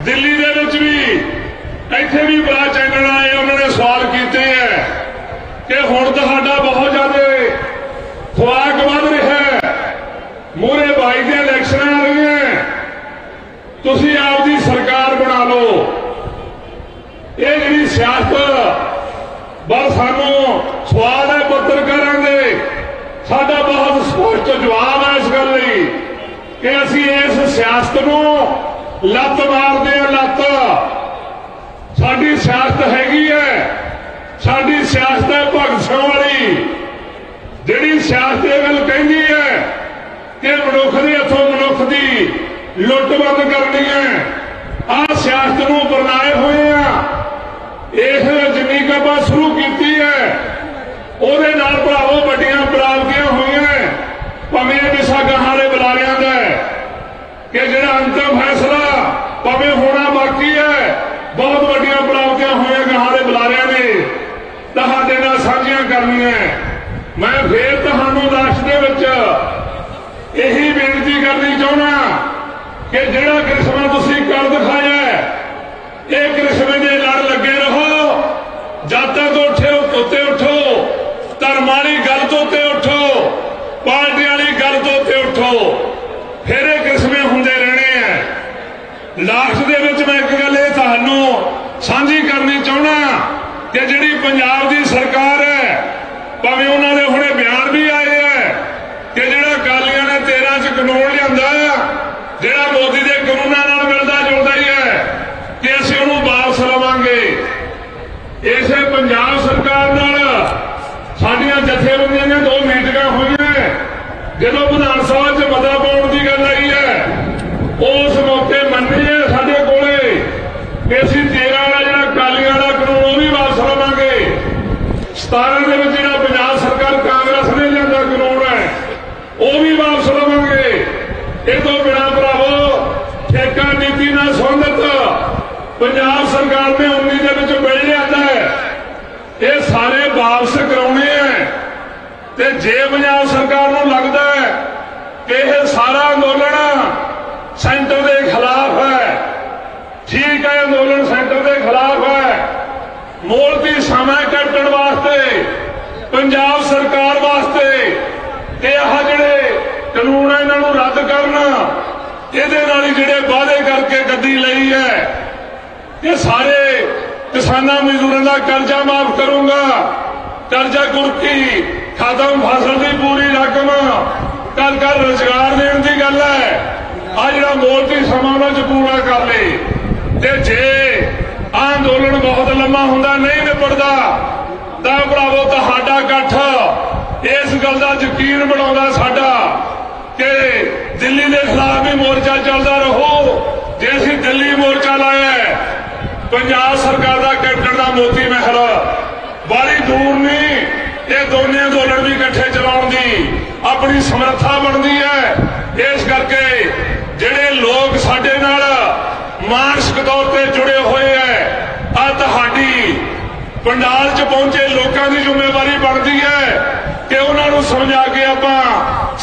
दिल्ली दे विच भी इत्थे भी बड़ा चैनल आए, उन्होंने सवाल किए हैं कि हुण तुहाडा बहुत ज्यादा खुराक वध रहा है, मूहरे 22 दी इलैक्शन आ रही हैं, तुसीं आपदी सरकार बना लो। ये जिहड़ी सियासत बस सानू सवाल है पत्रकारां दे, साडा बहुत स्पष्ट जवाब है इस गल लई कि असीं इस सियासत नूं लत्त मारदे हां। लत्त साडी सियासत हैगी है, साडी सियासत है भगत सिंह वाली, जिहड़ी सियासत ये गल कहंदी है कि मनुख दे हत्थों मनुख दी लुट बंद करनी है। आ सियासत नूं अपनाए होए आ। इस जिन्नी कपा शुरू की है ਉਹਦੇ ਨਾਲ ਭਰਾਵੋ ਵੱਡੀਆਂ ਪ੍ਰਾਪਤੀਆਂ ਹੋਈਆਂ, ਭਾਵੇਂ ਵਿਸਾ ਗਾਹਾਂ ਬੁਲਾਰਿਆਂ ਦਾ ਕਿ ਜਿਹੜਾ ਅੰਤਮ ਫੈਸਲਾ ਭਾਵੇਂ ਹੋਣਾ ਬਾਕੀ ਹੈ, ਬਹੁਤ ਵੱਡੀਆਂ ਪ੍ਰਾਪਤੀਆਂ ਹੋਈਆਂ ਗਾਹਾਂ ਬੁਲਾਰਿਆਂ ਨੇ ਤੁਹਾਡੇ ਨਾਲ ਸਾਂਝੀਆਂ ਕਰਨੀਆਂ। ਮੈਂ ਫੇਰ ਤੁਹਾਨੂੰ ਲਾਸਟ ਦੇ ਵਿੱਚ ਇਹੀ ਬੇਨਤੀ ਕਰਨੀ ਚਾਹੁੰਦਾ ਕਿ ਜਿਹੜਾ ਕ੍ਰਿਸ਼ਮਾ ਤੁਸੀਂ ਕਰ ਦਿਖਾਇਆ, ਇਹ ਕ੍ਰਿਸ਼ਮੇ ਦੇ ਲੜ ਲੱਗੇ ਰਹੋ। ਜਾਤਾਂ ਤੋਂ ਉੱਤੇ उठो, धर्म वाली गल तो उत्ते उठो, पार्टी वाली गल तो उत्ते उठो, फिर ये किस्में होंदे रहने हैं। लास्ट दे विच मैं एक गल ये तुहानू सांझी करनी चाहना कि जिहड़ी पंजाब दी सरकार है, भावें उन्हां दे हुणे बयान भी आए हैं कि जिहड़ा अकालियां ने 13 च कानून लिआंदा, जिहड़ा मोदी दे कानूनां नाल मिलदा जुलदा ही है कि असीं उहनूं वापस लवांगे। इसे पंजाब सरकार नाल साडियां जथेबंदियां ने 2 मीटिंगां होईयां, जदों विधान सभा च मता पाउण दी गल आई है उस मौके मन्नी है साडे कोले कि असीं 13 वाला जिहड़ा अकालियां वाला कानून वो भी वापस लवांगे। 17 दे विच जिहड़ा पंजाब सरकार कांग्रेस ने लिआंदा कानून है वो भी वापस लवांगे। इस तों बिना भरावो ठेका नीति नाल संबंधित पंजाब सरकार ने 19 दे विच बिल लिआंदा है, ये सारे वापस कराने हैं। ते जे पंजाब सरकार नूं लगदा है कि यह सारा अंदोलन सेंटर के खिलाफ है, ठीक है, अंदोलन सेंटर के खिलाफ है, मोलती समय कैप्टन वास्ते पंजाब सरकार वास्ते ते आह जिहड़े कानून है इन्हां नूं रद्द करना, इहदे नाल ही जिहड़े वादे करके गद्दी लई है कि सारे किसानां मजदूरों का कर्जा माफ करूंगा, कर्जा कुर्की खत्म, फसल की पूरी रकम कल कल रोजगार देने की गल है, आ जिहड़ा मोलती समा उन्हां पूरा कर ले। ते जे आंदोलन बहुत लंबा हुंदा नहीं निपटदा तां भरावो तुहाडा इकट्ठ इस गल का यकीन बनाउंदा साडा कि दिल्ली के खिलाफ भी मोर्चा चलता रहो। जे असीं दिल्ली मोर्चा लाया पंजाब सरकार का कैप्टन का मोती महल बाली दूर नहीं, ये दोनों अंदोलन भी इकट्ठे चलाउण दी अपनी समर्था बनती है। इस करके जिहड़े लोग साडे नाल मानसिक तौर पर जुड़े हुए हैं, आ तुहाडी पंडाल च पहुंचे लोगों की जिम्मेवारी बनती है कि उन्होंने समझा के आपां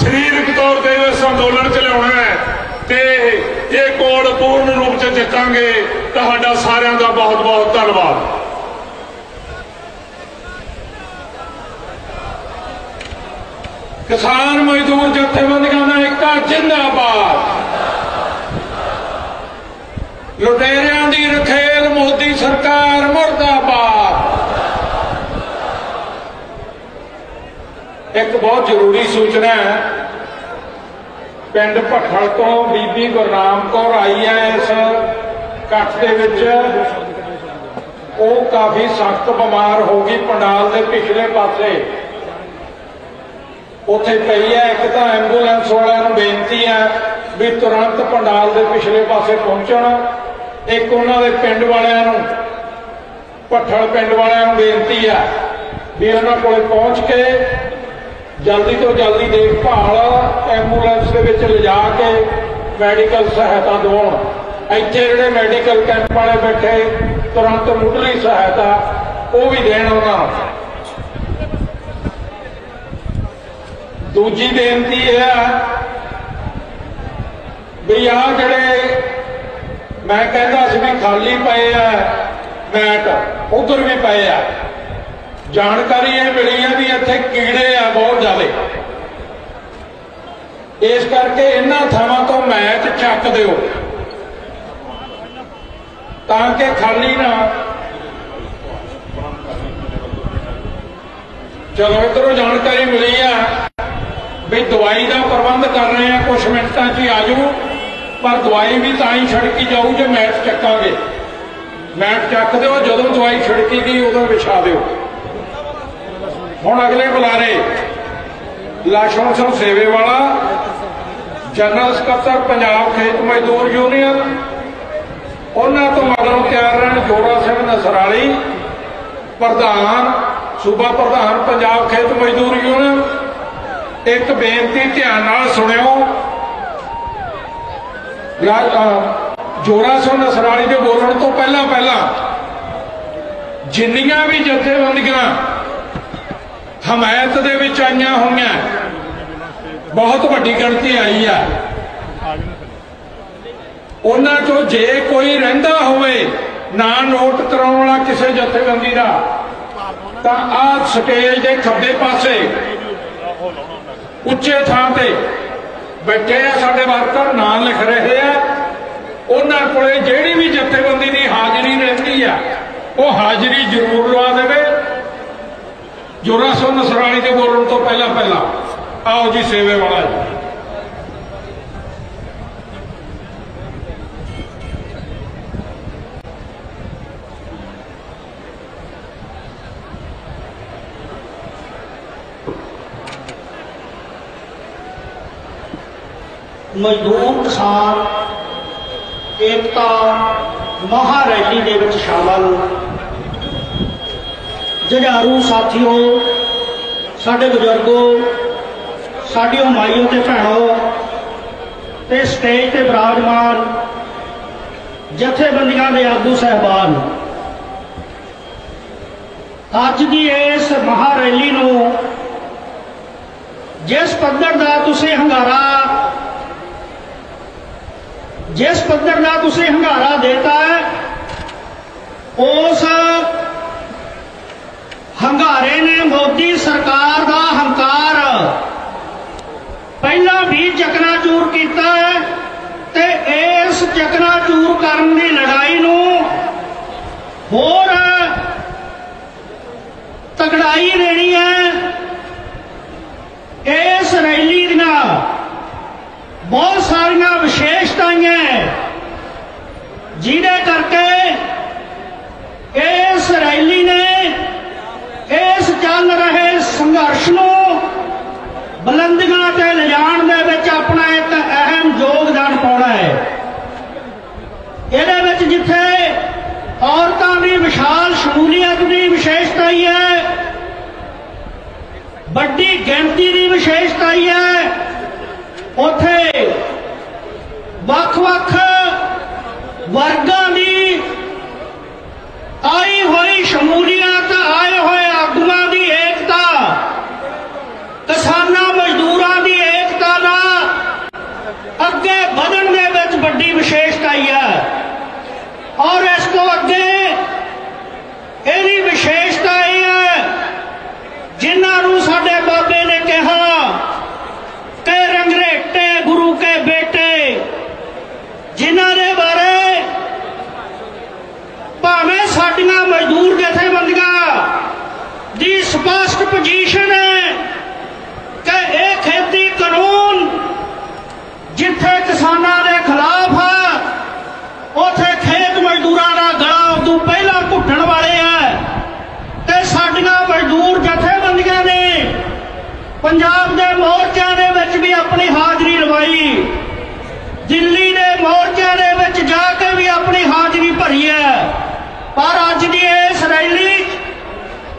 शरीरक तौर पर इस अंदोलन च लिआउणा है ते ये कोड़ पूर्ण रूप से जितांगे। तुहाडा सारिआं दा बहुत बहुत धन्नवाद। किसान मजदूर जथेबंदियां दा एकता जिंदाबाद। लुटेरियां दी रखेल मोदी सरकार मुर्दाबाद। एक बहुत जरूरी सूचना है, पिंड भट्ठल तो बीबी गुरनाम कौर आई है इस कट्ठ दे विच। वो काफी सख्त बीमार हो गई, पंडाल के पिछले पासे उत्थे पई है। एक तो एंबूलेंस वालियां नूं बेनती है भी तुरंत पंडाल के पिछले पासे पहुंचण, एक उन्हां दे पिंड वालियां नूं भट्ठल पिंड वालियां नूं बेनती है भी उन्हां कोल पहुंच के जल्दी तो जल्दी देखभाल एंबूलेंस के विच लिजा के मैडिकल सहायता देण। इत्थे जिहड़े मैडिकल कैंप वाले बैठे तुरंत मुढ़ली सहायता वो भी देण उन्हां नूं। दूजी बेनती है भी आ जिहड़े मैं कहता सी भी खाली पे है मैट, उधर भी पे है। जानकारी ये मिली है भी इत्थे कीड़े आ बहुत ज्यादा, इस करके इन्हां थावां तो मैच चक दिओ ताकि खाली ना। चलो इधरों जानकारी मिली है भी दवाई का प्रबंध कर रहे हैं, कुछ मिनटों ही आ जाओ, पर दवाई भी तां ही छिड़की जाऊ जो मैट चकांगे। मैट चक दो, जो दवाई छिड़की गई उदों विछा दो। हुण अगले बुलारे लक्ष्मण सिंह सेवेवाला, जनरल सकत्तर पंजाब खेत मजदूर यूनियन, उन्हां तो मगरों तैयार रहन जोरा सिंह नसराली, प्रधान सूबा प्रधान पंजाब खेत मजदूर यूनियन। एक बेनती ध्यान नाल सुनियो, जोरा सिंह नसराली के बोलण तो पहला जिन्नियां भी जथेबंदियां हमायत दे विच आईयां होईयां, बहुत वड्डी गिणती आई है, उन्हां चों जे कोई रहिंदा होवे ना नोट कराउण वाला किसी जथेबंदी दा, तां आ स्टेज के खब्बे पासे उच्चे थां ते बैठे आ साडे वर्कर, नाम लिख रहे हैं। उन्हां कोले जिहड़ी भी जथेबंदी की हाजिरी रहती है वो हाजिरी जरूर लवा देवे। जोरा सिंह नसराली के बोलण तो पहला आओ जी सेवेवाला जी। मजदूर किसान एकता महारैली दे विच शामिल जुझारू साथियों, साडे बुजुर्गों, साडियों माईओं ते भैणों ते स्टेज ते विराजमान जथेबंदियां दे आगू साहबान, अज दी इस महारैली नूं जिस पद्धर दा तुसीं हंगारा देता है, उस हंगारे ने मोदी सरकार का हंकार पहला भी चकनाचूर किया है ते इस चकनाचूर करने की लड़ाई नूं होर तगड़ाई देनी है। इस रैली दियां बहुत सारिया विशेषताएं जिहदे करके इस रैली ने इस चल रहे संघर्ष नूं बुलंदियां ते लिजाण दे विच अपना एक अहम योगदान पाउणा है। इहदे विच जिथे औरतां दी विशाल शमूलीयत की विशेषता ही है, बड़ी गिणती की विशेषता ही है, उथे वख-वख वर्गां दी आई हुई शमूलीयत, आए हुए आगुआं दी एकता, किसानां मजदूरां दी एकता दा अगे बढ़न दे विच बड़ी विशेषता ही है। और इस तो अगे इहदी विशेषता यह है जिन्हां नूं साडे बाबे ने कहा कि रंगरेटे गुरु के बेटे, जिन्हां दे बारे भावें साडियां मजदूर जथेबंदियां दी स्पष्ट पोजीशन है कि यह खेती कानून जिथे किसानां दे खिलाफ है, उथे खेत मजदूरां दा गला उदों पहला घुट्टण वाले है। ते साडियां मजदूर जथेबंदियां ने पंजाब दे मोर्चों दे विच भी अपनी हाजरी लवाई, दिल्ली दे मोर्चों दे विच जाके भी अपनी हाजरी भरी है। पर अज दी इस रैली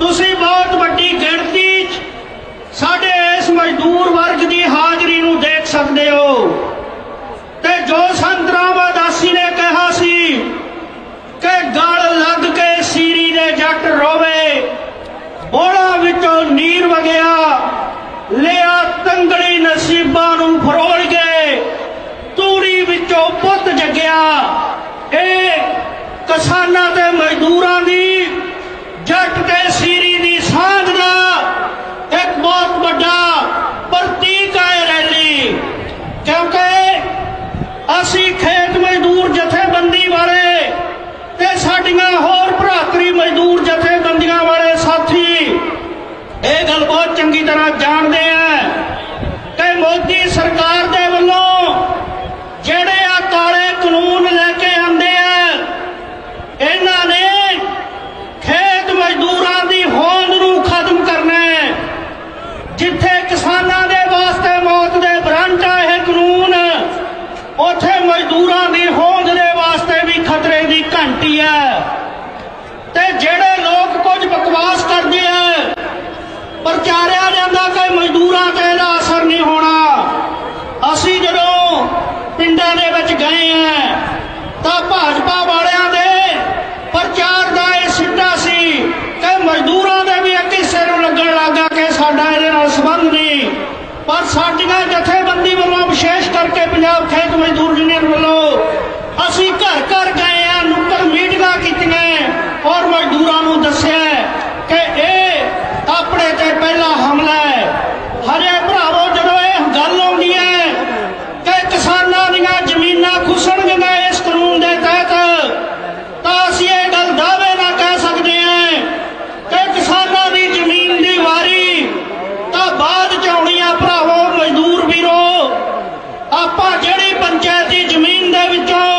तुसीं बहुत वड्डी गिणती साडे इस मजदूर वर्ग की हाजरी नूं देख सकते हो। ते जो संत रामदासी ने कहा सी कि गल लग के सीरी दे जट रोवे, बोला विचों नीर वगया, लिया तंगड़ी नसीबां नूं फरोल गए, तूड़ी विचों पुत जगया। किसानां ते मजदूरां दी जट ते सीरी दी सांझ दा एक बहुत बड़ा प्रतीक है रैली, क्योंकि असी खेत मजदूर जथेबंदी वाले ते साडियां होर भरातरी मजदूर जथेबंदियां वाले साथी ये गल बहुत चंगी तरह जानते हैं कि मोदी सरकार दे वल्लों जेड़े आ काले कानून लेके आंदे हैं, इन्हां ने खेत मजदूरां दी होंद नूं खत्म करना है। जिथे किसानां दे वास्ते मौत दे बरंट है यह कानून, उथे मजदूरां दी होंद दे वास्ते भी खतरे दी घंटी है। ते जेड़े लोग कुछ बकवास करते हैं, प्रचारिया जाता कि मजदूरां ते इहदा असर नहीं होना। असी जदों पिंडां दे विच गए हैं तां भाजपा वालियां दे प्रचार दा इह सिੱਟਾ सी कि मजदूरां दे भी एक हिस्से नूं लगण लगा कि साडा इहदे नाल संबंध नहीं। पर साडीआं जथेबंदी वालों विशेष करके पंजाब खेत मजदूर यूनियन वालों असी घर घर गए हैं, नुक्कड़ मीटिंगां कीतीआं और मजदूरां नूं दस्सिआ कि इह अपने ते पहला हमला है। हजे भरावो जदों इह गल आउंदी है कि किसानां दीआं जमीनां खुसणगीआं इस कानून दे तहत, तां असीं इह गल दावे नाल कह सकदे हां कि किसानां दी जमीन दी वारी तां बाद च आउणी आ। भरावो मजदूर वीरो, आपां जिहड़ी पंचायती जमीन दे विचों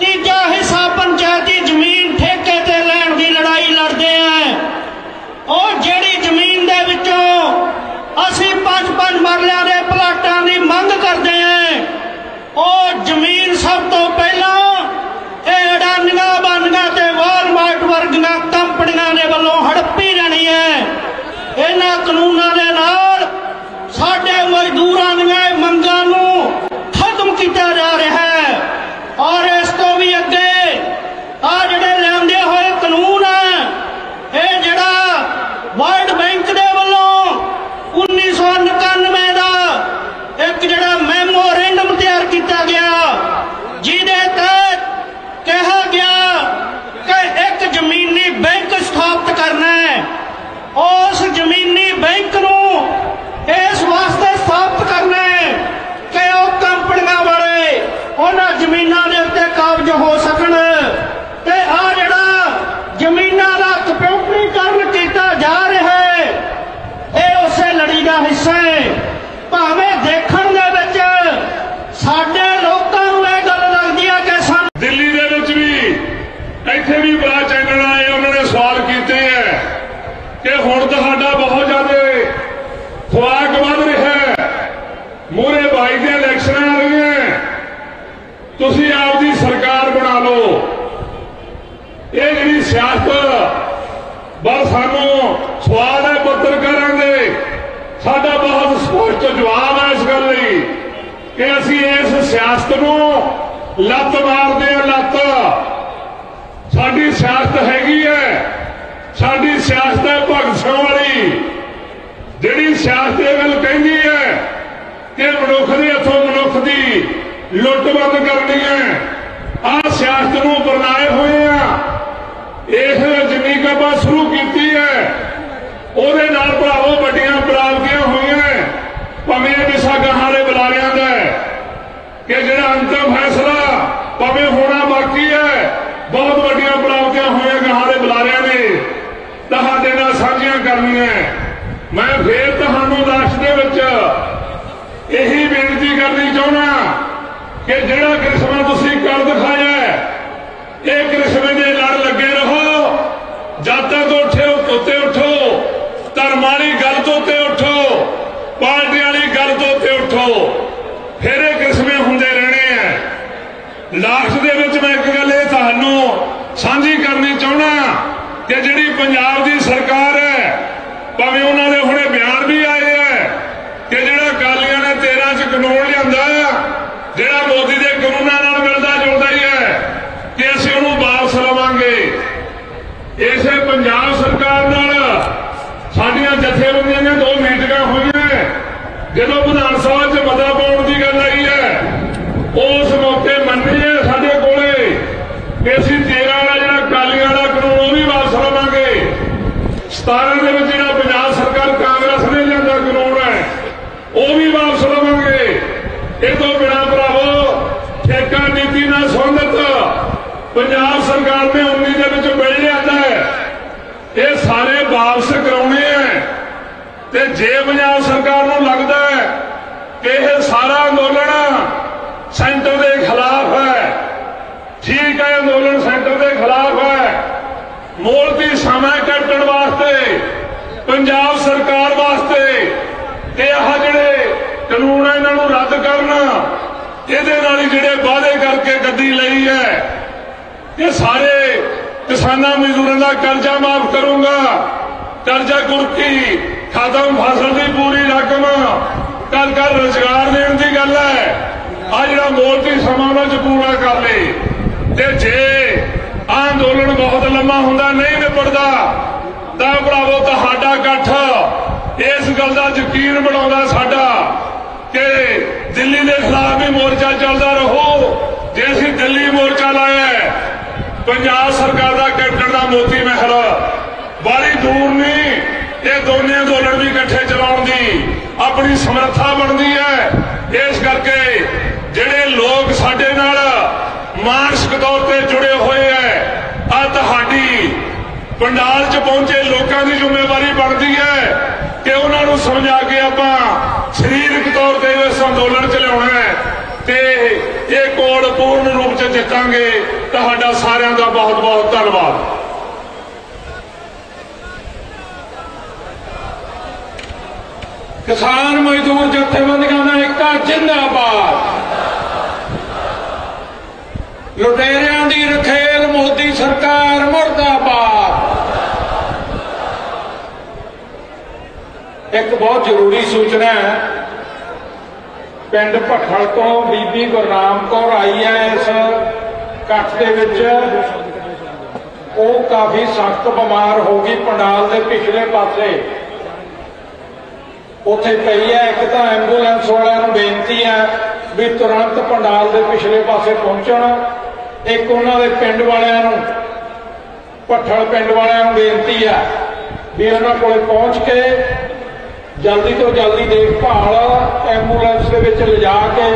तीजा हिस्सा पंचायती जमीन ठेके ते लैण दी लड़ाई लड़दे हैं, और जिहड़ी जमीन दे विचों असीं 5-5 मरलिਆਂ ਦੇ प्लाटां दी मंग करदे हैं, ਉਹ ਜ਼ਮੀਨ ਸਭ ਤੋਂ ਪਹਿਲਾਂ ਇਹ ਅਡਾਨੀਆਂ ਬਾਨੀਆਂ ਤੇ ਵਾਲਮਾਰਟ ਵਰਗੀਆਂ ਕੰਪਨੀਆਂ ਦੇ ਵੱਲੋਂ ਹੜੱਪੀ ਜਾਣੀ ਹੈ। ਇਹਨਾਂ ਕਾਨੂੰਨਾਂ ਦੇ ਨਾਲ ਸਾਡੇ ਮਜ਼ਦੂਰਾਂ ਦੀਆਂ ਮੰਗਾਂ ਨੂੰ ਖਤਮ ਕੀਤਾ ਜਾ ਰਿਹਾ ਹੈ। ਔਰ ਇਸ ਤੋਂ ਵੀ ਅੱਗੇ ਆ ਜਿਹੜੇ ਲਿਆਂਦੇ ਹੋਏ ਕਾਨੂੰਨ ਹੈ, ਇਹ ਜਿਹੜਾ ਵਰਲਡ ਬੈਂਕ ਦੇ ਵੱਲੋਂ 1999 ਦਾ एक जड़ा मैमोरेंडम तैयार किया गया, जिहदे तहत कहा गया कि एक जमीनी बैंक स्थापित करना है। उस जमीनी बैंक नूं इस वास्ते स्थापित करना है कि वह कंपनियां वाले उन्हां जमीनां दे उत्ते काबज हो सकण। ते आ जड़ा जमीनां दा कंप्यूटरीकरण किया जा रहा है, यह उसे लड़ी का हिस्सा है। भावें देखण दे विच साडे लोकां नूं इह गल लगदी है कि दिल्ली दे विच भी इत्थे भी बड़ा चैनल आए, उन्होंने सवाल कीते हैं कि हुण तुहाडा बहुत ज्यादा खुराक वध रहा है, मूहरे 22 दी इलैक्शनां आ रही हैं, तुसीं आपदी सरकार बना लो। ये जिहड़ी सियासत बस सानूं सवाल है पत्रकारां दे, साडा बहुत स्पष्ट जवाब है इस गल लई कि असीं इस सियासत नूं लत्त मारदे हां। लत्त साडी सियासत हैगी है, साडी सियासत है भगत सिंह वाली, जिहड़ी सियासत इह गल कहंदी है कि मनुख दे हत्थों मनुख दी लुੱਟ बंद करनी है। आ सियासत नूं अपनाए होए आ। इस जिन्नी कबा शुरू कीती है ਉਹਦੇ ਨਾਲ ਭਰਾਵੋ ਵੱਡੀਆਂ ਪ੍ਰਾਪਤੀਆਂ ਹੋਈਆਂ, ਭਾਵੇਂ ਵਿਸਾ ਗਾਹਾਂ ਦੇ ਬੁਲਾਰਿਆਂ ਦਾ ਕਿ ਜਿਹੜਾ ਅੰਤਮ ਫੈਸਲਾ ਭਾਵੇਂ ਹੋਣਾ ਬਾਕੀ ਹੈ, ਬਹੁਤ ਵੱਡੀਆਂ ਪ੍ਰਾਪਤੀਆਂ ਹੋਈਆਂ ਗਾਹਾਂ ਦੇ ਬੁਲਾਰਿਆਂ ਨੇ ਤੁਹਾਡੇ ਨਾਲ ਸਾਂਝੀਆਂ ਕਰਨੀਆਂ। ਮੈਂ ਫੇਰ ਤੁਹਾਨੂੰ ਲਾਸਟ ਦੇ ਵਿੱਚ ਇਹੀ ਬੇਨਤੀ ਕਰਨੀ ਚਾਹੁੰਦਾ ਕਿ ਜਿਹੜਾ ਕ੍ਰਿਸ਼ਮਾ ਤੁਸੀਂ ਕਰ ਦਿਖਾਇਆ, ਇਹ ਕ੍ਰਿਸ਼ਮੇ ਦੇ ਲੜ ਲੱਗੇ ਰਹੋ। ਜਦ ਤੱਕ ਉੱਤੇ ਉੱਠੋ, धर्म वाली गल तो उत्ते उठो, पार्टी वाली गल तो उत्ते उठो, फिर ये किस्में होंदे रहने हैं। लास्ट दे विच मैं एक गल ये तुहानूं सांझी करनी चाहुंदा कि जिहड़ी पंजाब दी सरकार है, भावें उन्हां दे हुणे बयान भी आए हैं कि जिहड़ा अकालियां ने 13 च कानून लिआंदा, जिहड़ा मोदी दे कानूनां नाल मिलदा जुलदा ही है कि असीं उहनूं वापस लवांगे। इसे पंजाब सरकार नाल साडियां जथेबंदियां ने 2 मीटिंगां होईआं, जदों विधान सभा च मता पाउण दी गल आई है, उस मौके मन्नी है साडे कोले कि ਅਸੀਂ 13 ਵਾਲਾ ਜਿਹੜਾ ਅਕਾਲੀਆਂ ਵਾਲਾ ਕਾਨੂੰਨ ਉਹ ਵੀ ਵਾਪਸ ਲਵਾਂਗੇ। 17 ਦੇ ਵਿੱਚ ਜਿਹੜਾ ਪੰਜਾਬ ਸਰਕਾਰ ਕਾਂਗਰਸ ਨੇ ਲਿਆਂਦਾ ਕਾਨੂੰਨ ਹੈ ਉਹ ਵੀ ਵਾਪਸ ਲਵਾਂਗੇ। ਇਹ ਤੋਂ ਬਿਨਾਂ ਭਰਾਵੋ ਠੇਕਾ ਨੀਤੀ ਨਾਲ ਸੰਬੰਧਿਤ ਪੰਜਾਬ ਸਰਕਾਰ ਨੇ 19 ਦੇ ਵਿੱਚ ਬਿੱਲ ਲਿਆਂਦਾ ਹੈ, ਇਹ ਸਾਰੇ ਵਾਪਸ ਕਰਾਉਣੇ ਹੈ। ਤੇ ਜੇ ਪੰਜਾਬ ਸਰਕਾਰ ਨੂੰ ਲੱਗਦਾ ਹੈ ਕਿ ਇਹ ਸਾਰਾ ਅੰਦੋਲਨ ਸੈਂਟਰ ਦੇ ਖਿਲਾਫ ਹੈ, ਠੀਕ ਹੈ, ਅੰਦੋਲਨ ਸੈਂਟਰ ਦੇ ਖਿਲਾਫ ਹੈ, ਮੋਲਤੀ ਸਮਾਂ ਕੱਟਣ ਵਾਸਤੇ ਪੰਜਾਬ ਸਰਕਾਰ ਵਾਸਤੇ ਤੇ ਆਹ ਜਿਹੜੇ ਕਾਨੂੰਨ ਹੈ ਇਹਨਾਂ ਨੂੰ ਰੱਦ ਕਰਨਾ, ਇਹਦੇ ਨਾਲ ਹੀ ਜਿਹੜੇ ਵਾਅਦੇ ਕਰਕੇ ਗੱਦੀ ਲਈ ਹੈ ਇਹ ਸਾਰੇ ਕਿਸਾਨਾਂ ਮਜ਼ਦੂਰਾਂ ਦਾ ਕਰਜ਼ਾ ਮਾਫ ਕਰੂੰਗਾ, ਕਰਜ਼ਾ ਕੁਰਕੀ ਖਤਮ, ਫਸਲ ਦੀ ਪੂਰੀ ਰਕਮ ਘਰ ਘਰ ਰੁਜ਼ਗਾਰ ਦੇਣ ਦੀ ਗੱਲ ਹੈ। ਆ ਜਿਹੜਾ ਮੋਲਤੀ ਸਮਾਂ ਉਹਨਾਂ 'ਚ ਪੂਰਾ ਕਰ ਲਈ। ਤੇ ਜੇ ਅੰਦੋਲਨ ਬਹੁਤ ਲੰਮਾ ਹੁੰਦਾ ਨਹੀਂ ਨਿਬੜਦਾ ਤਾਂ ਭਰਾਵੋ ਤੁਹਾਡਾ ਇਕੱਠ ਇਸ ਗੱਲ ਦਾ ਯਕੀਨ ਬਣਾਉਂਦਾ ਸਾਡਾ ਕਿ ਦਿੱਲੀ ਦੇ ਖਿਲਾਫ ਵੀ ਮੋਰਚਾ ਚੱਲਦਾ ਰਹੋ। ਜੇ ਅਸੀਂ ਦਿੱਲੀ ਮੋਰਚਾ ਲਾਇਆ, ਪੰਜਾਬ ਸਰਕਾਰ ਦਾ ਕੈਪਟਨ ਦਾ ਮੋਤੀ ਮਹਿਲ ਬਾਹਲੀ ਦੂਰ ਨਹੀਂ, ਇਹ ਦੋਨੇ ਅੰਦੋਲਨ ਵੀ ਇਕੱਠੇ ਚਲਾਉਣ ਦੀ ਆਪਣੀ ਸਮਰੱਥਾ ਬਣਦੀ ਹੈ। ਇਸ ਕਰਕੇ ਜਿਹੜੇ ਲੋਕ ਸਾਡੇ ਨਾਲ ਮਾਨਸਿਕ ਤੌਰ ਤੇ ਜੁੜੇ ਹੋਏ ਹੈ, ਆ ਤੁਹਾਡੀ ਪੰਡਾਲ 'ਚ ਪਹੁੰਚੇ ਲੋਕਾਂ ਦੀ ਜ਼ਿੰਮੇਵਾਰੀ ਬਣਦੀ ਹੈ ਕਿ ਉਹਨਾਂ ਨੂੰ ਸਮਝਾ ਕੇ ਆਪਾਂ ਸਰੀਰਕ ਤੌਰ ਤੇ ਇਸ ਅੰਦੋਲਨ 'ਚ ਲਿਆਉਣਾ ਹੈ ਤੇ ਇਹ ਕੋਲ ਪੂਰਨ ਰੂਪ 'ਚ ਜਿੱਤਾਂਗੇ। ਤੁਹਾਡਾ ਸਾਰਿਆਂ ਦਾ ਬਹੁਤ ਬਹੁਤ ਧੰਨਵਾਦ। ਕਿਸਾਨ ਮਜ਼ਦੂਰ ਜਥੇਬੰਦੀਆਂ ਦਾ ਏਕਾ ਜਿੰਦਾਬਾਦ। ਲੁਟੇਰਿਆਂ ਦੀ ਰਖੇਲ ਮੋਦੀ ਸਰਕਾਰ ਮੁਰਦਾਬਾਦ। ਇੱਕ ਬਹੁਤ ਜ਼ਰੂਰੀ ਸੂਚਨਾ ਹੈ, ਪਿੰਡ ਭੱਠਲ ਤੋਂ ਬੀਬੀ ਗੁਰਨਾਮ ਕੌਰ ਆਈ ਹੈ ਇਸ ਇਕੱਠ ਦੇ ਵਿੱਚ। ਉਹ ਕਾਫੀ ਸਖਤ ਬਿਮਾਰ ਹੋ ਗਈ, ਪੰਡਾਲ ਦੇ ਪਿਛਲੇ ਪਾਸੇ ਉੱਥੇ ਪਈ ਹੈ। ਇੱਕ ਤਾਂ ਐਂਬੂਲੈਂਸ ਵਾਲਿਆਂ ਨੂੰ ਬੇਨਤੀ ਹੈ ਵੀ ਤੁਰੰਤ ਪੰਡਾਲ ਦੇ ਪਿਛਲੇ ਪਾਸੇ ਪਹੁੰਚਣ। ਇੱਕ ਉਹਨਾਂ ਦੇ ਪਿੰਡ ਵਾਲਿਆਂ ਨੂੰ, ਭੱਠਲ ਪਿੰਡ ਵਾਲਿਆਂ ਨੂੰ ਬੇਨਤੀ ਹੈ ਵੀ ਉਹਨਾਂ ਕੋਲ ਪਹੁੰਚ ਕੇ ਜਲਦੀ ਤੋਂ ਜਲਦੀ ਦੇਖਭਾਲ ਐਂਬੂਲੈਂਸ ਦੇ ਵਿੱਚ ਲਿਜਾ ਕੇ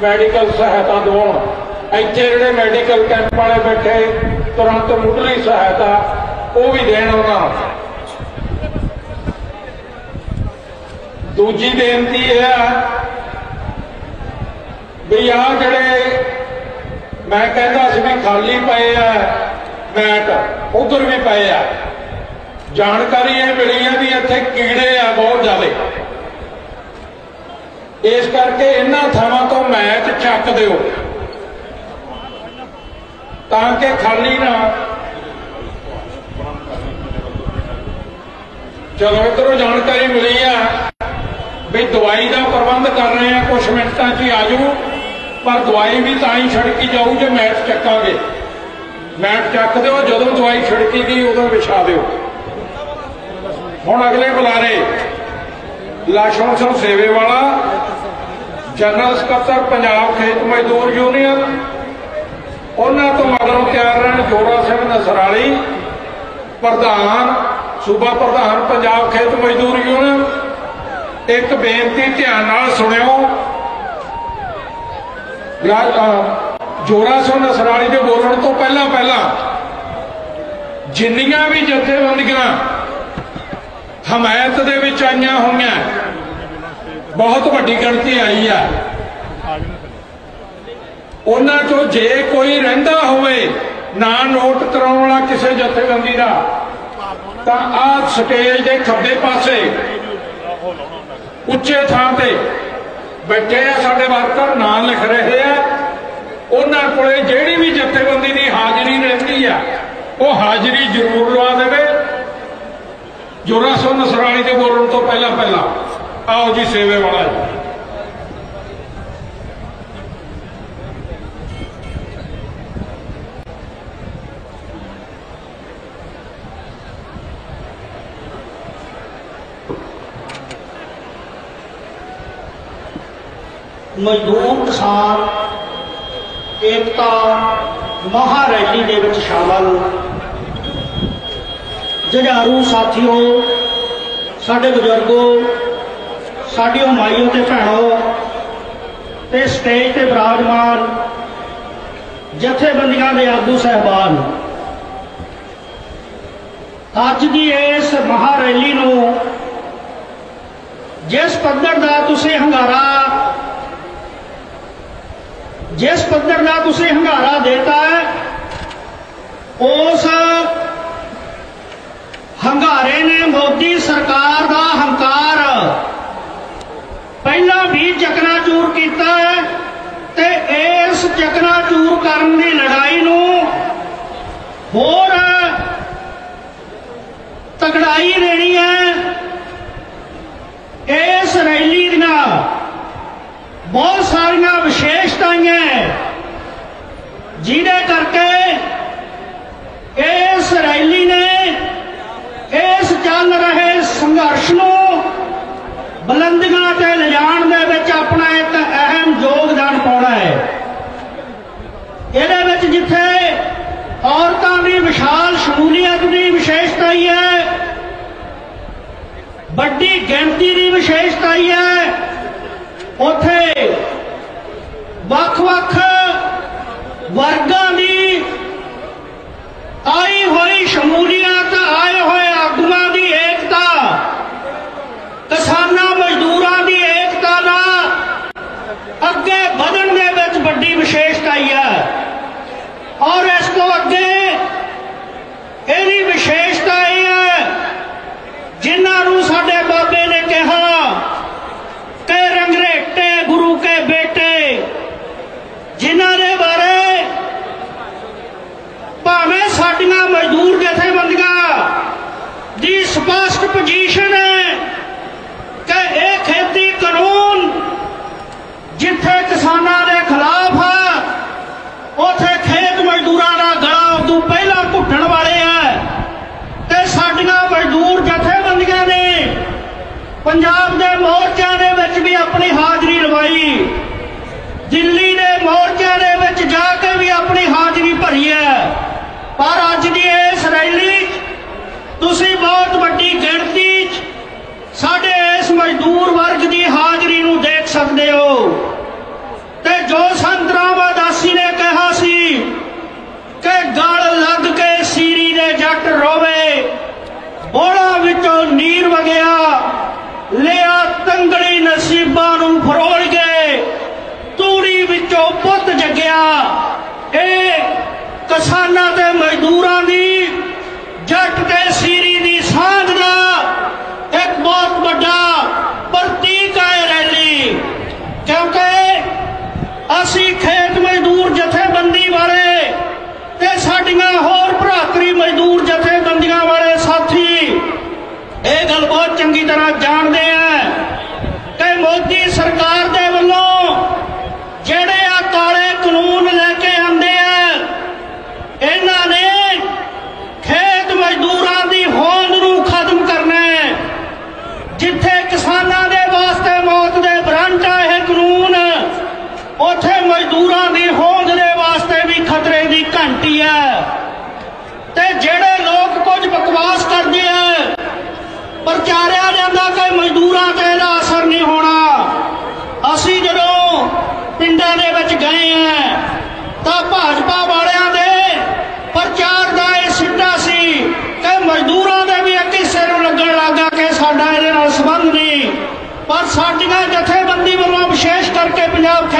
ਮੈਡੀਕਲ ਸਹਾਇਤਾ ਦਿਵਾਉਣ। ਇੱਥੇ ਜਿਹੜੇ ਮੈਡੀਕਲ ਕੈਂਪ ਵਾਲੇ ਬੈਠੇ ਤੁਰੰਤ ਮੁੱਢਲੀ ਸਹਾਇਤਾ ਉਹ ਵੀ ਦੇਣ ਉਹਨਾਂ ਨੂੰ। ਦੂਜੀ ਬੇਨਤੀ ਇਹ ਹੈ ਵੀ ਆ ਜਿਹੜੇ ਮੈਂ ਕਹਿੰਦਾ ਸੀ ਵੀ ਖਾਲੀ ਪਏ ਆ ਮੈਟ, ਉਧਰ ਵੀ ਪਏ ਆ। ਜਾਣਕਾਰੀ ਇਹ ਮਿਲੀ ਹੈ ਵੀ ਇੱਥੇ ਕੀੜੇ ਆ ਬਹੁਤ ਜ਼ਿਆਦਾ, ਇਸ ਕਰਕੇ ਇਹਨਾਂ ਥਾਵਾਂ ਤੋਂ ਮੈਚ ਚੱਕ ਦਿਓ ਤਾਂ ਕਿ ਖਾਲੀ ਨਾ। ਚਲੋ ਇੱਧਰੋਂ ਜਾਣਕਾਰੀ ਮਿਲੀ ਆ ਵੀ ਦਵਾਈ ਦਾ ਪ੍ਰਬੰਧ ਕਰ ਰਹੇ ਆ, ਕੁਝ ਮਿੰਟਾਂ 'ਚ ਹੀ ਆ ਜਾਊ, ਪਰ ਦਵਾਈ ਵੀ ਤਾਂ ਹੀ ਛਿੜਕੀ ਜਾਊ ਜੇ ਮੈਟ ਚੱਕਾਂਗੇ। ਮੈਟ ਚੱਕ ਦਿਓ, ਜਦੋਂ ਦਵਾਈ ਛਿੜਕੀ ਗਈ ਉਦੋਂ ਵਿਛਾ ਦਿਓ। ਹੁਣ ਅਗਲੇ ਬੁਲਾਰੇ ਲక్ష్మణ ਸਿੰਘ ਸੇਵੇਵਾਲਾ, ਜਨਰਲ ਸਕੱਤਰ ਪੰਜਾਬ ਖੇਤ ਮਜ਼ਦੂਰ ਯੂਨੀਅਨ, ਉਹਨਾਂ ਤੋਂ ਮਗਰੋਂ ਤਿਆਰ ਰਹਿਣ ਜੋਰਾ ਸਿੰਘ ਨਸਰਾਲੀ, ਪ੍ਰਧਾਨ ਸੂਬਾ ਪ੍ਰਧਾਨ ਪੰਜਾਬ ਖੇਤ ਮਜ਼ਦੂਰ ਯੂਨੀਅਨ। ਇੱਕ ਬੇਨਤੀ ਧਿਆਨ ਨਾਲ ਸੁਣਿਓ, ਜੋਰਾ ਸਿੰਘ ਨਸਰਾਲੀ ਦੇ ਬੋਲਣ ਤੋਂ ਪਹਿਲਾਂ ਜਿੰਨੀਆਂ ਵੀ ਜਥੇਬੰਦੀਆਂ ਹਮਾਇਤ ਦੇ ਵਿੱਚ ਆਈਆਂ ਹੋਈਆਂ, ਬਹੁਤ ਵੱਡੀ ਗਿਣਤੀ ਆਈ ਆ, ਉਹਨਾਂ ਚੋਂ ਜੇ ਕੋਈ ਰਹਿੰਦਾ ਹੋਵੇ ਨਾ ਨੋਟ ਕਰਾਉਣ ਵਾਲਾ ਕਿਸੇ ਜਥੇਬੰਦੀ ਦਾ, ਤਾਂ ਆਹ ਸਟੇਜ ਦੇ ਖੱਬੇ ਪਾਸੇ ਉੱਚੇ ਥਾਂ ਤੇ ਬੈਠੇ ਆ ਸਾਡੇ ਵਰਕਰ, ਨਾਂ ਲਿਖ ਰਹੇ ਆ। ਉਹਨਾਂ ਕੋਲੇ ਜਿਹੜੀ ਵੀ ਜਥੇਬੰਦੀ ਦੀ ਹਾਜ਼ਰੀ ਰਹਿੰਦੀ ਆ ਉਹ ਹਾਜ਼ਰੀ ਜ਼ਰੂਰ ਲਵਾ ਦੇਵੇ। ਜੋਰਾ ਸਿੰਘ ਨਸਰਾਲੀ ਦੇ ਬੋਲਣ ਤੋਂ ਪਹਿਲਾਂ ਆਓ ਜੀ ਸੇਵੇਵਾਲਾ ਜੀ। मजदूर किसान एकता महारैली दे विच शामिल जुझारू साथियों, साडे बुजुर्गों, साडियों माईओ ते भैणों ते स्टेज ते विराजमान जथेबंदियां दे आगू साहबान, अज की इस महारैली नूं जिस पद्धर दा तुसीं हंगारा देता है, उस हंगारे ने मोदी सरकार का हंकार पहला भी चकनाचूर किया है ते इस चकनाचूर करने की लड़ाई नूं होर तगड़ाई देनी है। इस रैली दियां बहुत सारिया विशेषताएं जिहदे करके इस रैली ने इस चल रहे संघर्ष नूं बुलंदियां ते लिजाण दे विच अपना एक अहम योगदान पाउणा है। इहदे विच जिथे औरतां की विशाल शमूलीयत की विशेषता ही है, बड़ी गिनती की विशेषता ही है, उथे वख-वख वर्गां की आई हुई शमूलीयत, आए हुए आगुआं की एकता, किसानां मजदूरां की एकता का अगे बढ़न दे विच बड़ी विशेषता ही है। और इस तो अगे यही विशेषता यह है जिन्होंने साडे बाबे ने कहा कि रंगरेटे गुरु के बेटे, जिन्होंने बारे भावें साडियां मजदूर जथेबंदियां दी स्पष्ट पोजीशन है कि यह खेती कानून जिथे किसानां दे खिलाफ है, उथे खेत मजदूरां दा गला उदों पहला घुट्टण वाले है। ते साडियां मजदूर जथेबंदियां ने पंजाब दे मोर्चों दे विच भी अपनी हाजरी लवाई, दिल्ली दे मोर्चों दे विच जाके भी अपनी हाजरी भरी है। पर अज दी इस रैली तुसीं बहुत वड्डी गिणती साडे इस मजदूर वर्ग की हाजरी नूं देख सकते हो। ते जो संत रामदासी ने कहा सी कि गल लग के सीरी दे जट रोवे, बोला विचों नीर वगया, लिया तंगड़ी नसीबां नूं फरोल गए, तूड़ी विचों पुत जगया। ए किसानां ते मजदूरां दी जट ते सीरी दी सांझ दा एक बहुत बड़ा प्रतीक है रैली, क्योंकि असी खेत मजदूर जथेबंदी वाले ते साडियां होर भरातरी मजदूर जथेबंदियां वाले साथी ये गल बहुत चंगी तरह जानते हैं कि मोदी सरकार दे वल्लों जेड़े आ काले कानून लेके आंदे हैं, इन्हां ने खेत मजदूरां दी होंद नूं खत्म करना है। जिथे किसानां दे वास्ते मौत दे ब्रंट है कानून, उथे मजदूरां दी होंद दे वास्ते भी खतरे की घंटी है। ते जेड़े लोग कुछ बकवास करते हैं, प्रचारिया जाता कि मजदूरां ते इहदा असर नहीं होना। असी जदों पिंडां दे विच गए हैं तां भाजपा वालियां दे प्रचार दा इह सिੱਟਾ सी कि मजदूरां दे भी एक हिस्से नूं लगण लगा कि साडा इहदे नाल संबंध नहीं। पर साडियां जथेबंदी वालों विशेष करके पंजाब